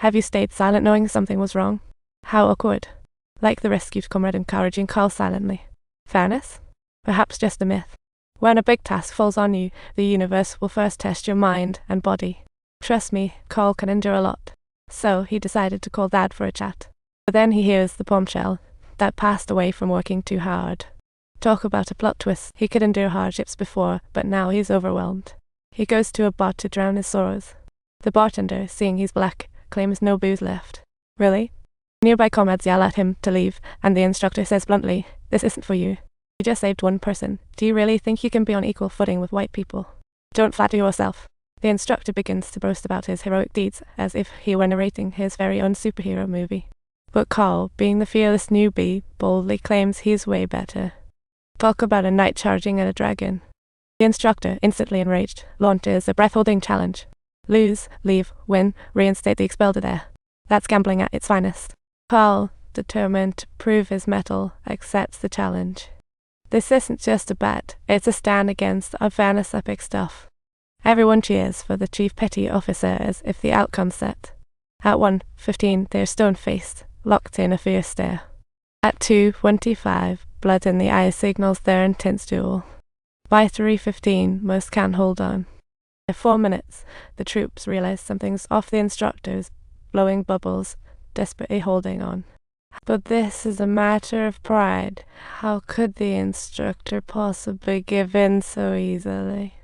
Have you stayed silent knowing something was wrong? How awkward. Like the rescued comrade encouraging Carl silently. Fairness? Perhaps just a myth. When a big task falls on you, the universe will first test your mind and body. Trust me, Carl can endure a lot. So he decided to call Dad for a chat. But then he hears the bombshell. Dad passed away from working too hard. Talk about a plot twist. He could endure hardships before, but now he's overwhelmed. He goes to a bar to drown his sorrows. The bartender, seeing he's black, claims no booze left. Really? Nearby comrades yell at him to leave, and the instructor says bluntly, "This isn't for you. You just saved one person. Do you really think you can be on equal footing with white people? Don't flatter yourself." The instructor begins to boast about his heroic deeds, as if he were narrating his very own superhero movie. But Carl, being the fearless newbie, boldly claims he's way better. Talk about a knight charging at a dragon. The instructor, instantly enraged, launches a breath-holding challenge. Lose, leave, win, reinstate the expelled there. That's gambling at its finest. Carl, determined to prove his mettle, accepts the challenge. This isn't just a bet, it's a stand against unfairness epic stuff. Everyone cheers for the chief petty officer as if the outcome's set. At 1:15, they're stone-faced, locked in a fierce stare. At 2:25, blood in the eyes signals their intense duel. By 3:15, most can't hold on. In 4 minutes, the troops realize something's off. The instructors, blowing bubbles, desperately holding on. But this is a matter of pride. How could the instructor possibly give in so easily?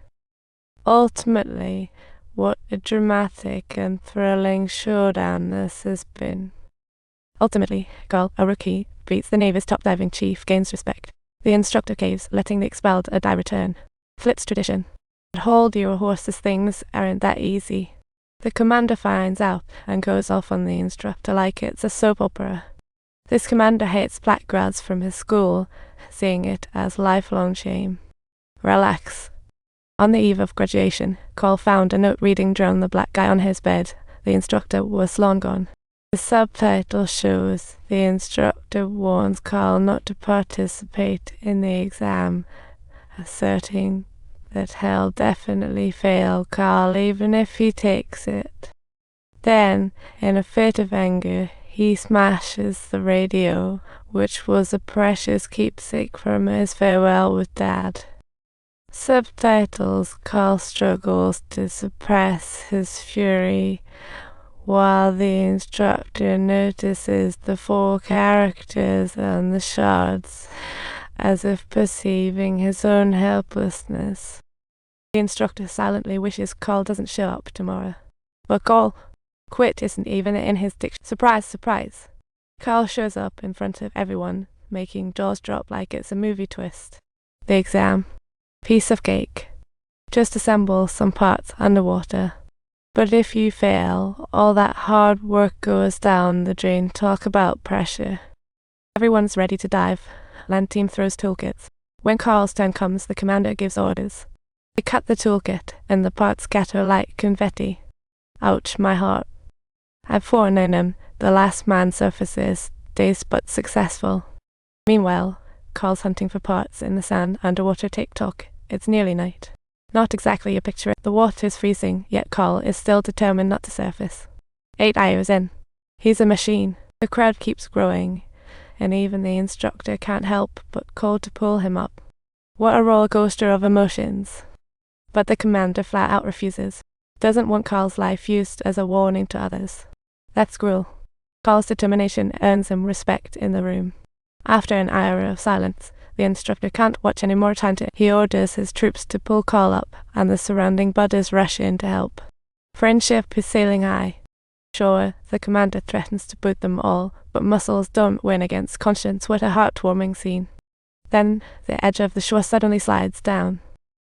Ultimately, what a dramatic and thrilling showdown this has been. Ultimately, Carl, a rookie, beats the Navy's top diving chief, gains respect. The instructor caves, letting the expelled die return. Flips tradition. But hold your horses, things aren't that easy. The commander finds out and goes off on the instructor like it's a soap opera. This commander hates black grads from his school, seeing it as lifelong shame. Relax. On the eve of graduation, Carl found a note reading "Drown the black guy" on his bed. The instructor was long gone. The subtitle shows the instructor warns Carl not to participate in the exam, asserting that he'll definitely fail Carl even if he takes it. Then, in a fit of anger, he smashes the radio, which was a precious keepsake from his farewell with Dad. Subtitles: Carl struggles to suppress his fury, while the instructor notices the 4 characters on the shards, as if perceiving his own helplessness. The instructor silently wishes Carl doesn't show up tomorrow. But Carl, quit isn't even in his dictionary. Surprise, surprise. Carl shows up in front of everyone, making jaws drop like it's a movie twist. The exam. Piece of cake. Just assemble some parts underwater. But if you fail, all that hard work goes down the drain. Talk about pressure. Everyone's ready to dive. Land team throws toolkits. When Carl's turn comes, the commander gives orders. They cut the toolkit, and the parts scatter like confetti. Ouch, my heart. At 4 a.m., the last man surfaces, dazed but successful. Meanwhile, Carl's hunting for parts in the sand underwater. TikTok. It's nearly night. Not exactly a picture. The water's freezing, yet Carl is still determined not to surface. 8 hours in. He's a machine. The crowd keeps growing, and even the instructor can't help but call to pull him up. What a roller coaster of emotions. But the commander flat out refuses. Doesn't want Carl's life used as a warning to others. That's cruel. Carl's determination earns him respect in the room. After an hour of silence, the instructor can't watch any more time. He orders his troops to pull Carl up, and the surrounding buddies rush in to help. Friendship is sailing high. Sure, the commander threatens to boot them all, but muscles don't win against conscience. What a heartwarming scene. Then the edge of the shore suddenly slides down,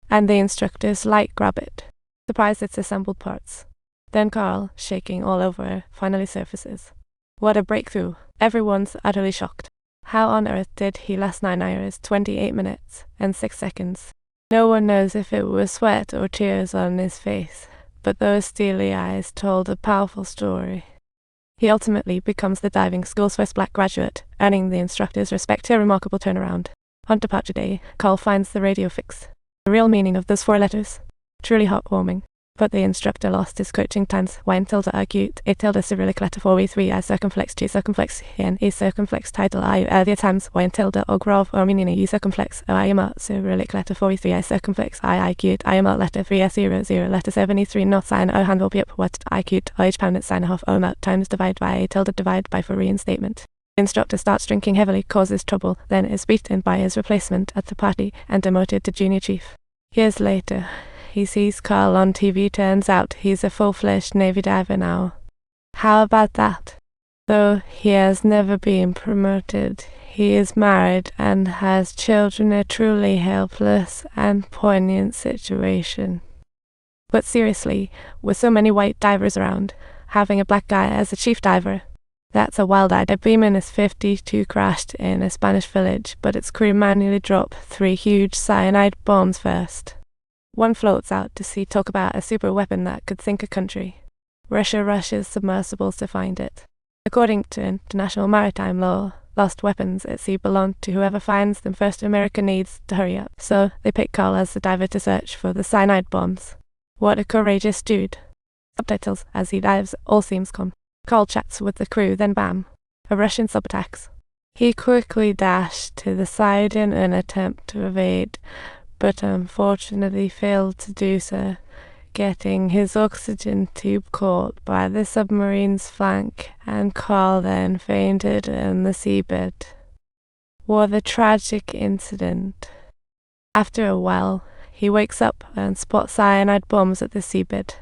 and the instructor's light grab it. Surprised it's assembled parts. Then Carl, shaking all over, finally surfaces. What a breakthrough. Everyone's utterly shocked. How on earth did he last 9 hours, 28 minutes, and 6 seconds? No one knows if it was sweat or tears on his face, but those steely eyes told a powerful story. He ultimately becomes the diving school's first black graduate, earning the instructor's respect. A remarkable turnaround. On departure day, Carl finds the radio fix. The real meaning of those 4 letters. Truly heartwarming. But the instructor lost his coaching times. Y tilde acute, a tilde Cyrillic letter 4v3, I circumflex 2 circumflex n, e circumflex title I earlier times, Y tilde o grov o meaning e circumflex o I am Cyrillic letter 4v3, I circumflex I acute, I am letter 3s00, letter 73 not sign o handle be up what acute, o h pound sign half o times divide by a tilde divide by for reinstatement. Instructor starts drinking heavily, causes trouble, then is beaten by his replacement at the party and demoted to junior chief. Years later, he sees Carl on TV, turns out he's a full-fledged Navy diver now. How about that? Though he has never been promoted, he is married and has children, a truly helpless and poignant situation. But seriously, with so many white divers around, having a black guy as a chief diver, that's a wild idea. A B-52 52 crashed in a Spanish village, but its crew manually dropped 3 huge cyanide bombs first. One floats out to sea, talk about a super weapon that could sink a country. Russia rushes submersibles to find it. According to international maritime law, lost weapons at sea belong to whoever finds them first. America needs to hurry up, so they pick Carl as the diver to search for the cyanide bombs. What a courageous dude. Subtitles: as he dives, all seems calm. Carl chats with the crew, then bam, a Russian sub attacks. He quickly dashed to the side in an attempt to evade, but unfortunately failed to do so, getting his oxygen tube caught by the submarine's flank, and Carl then fainted in the seabed. What a tragic incident. After a while, he wakes up and spots cyanide bombs at the seabed.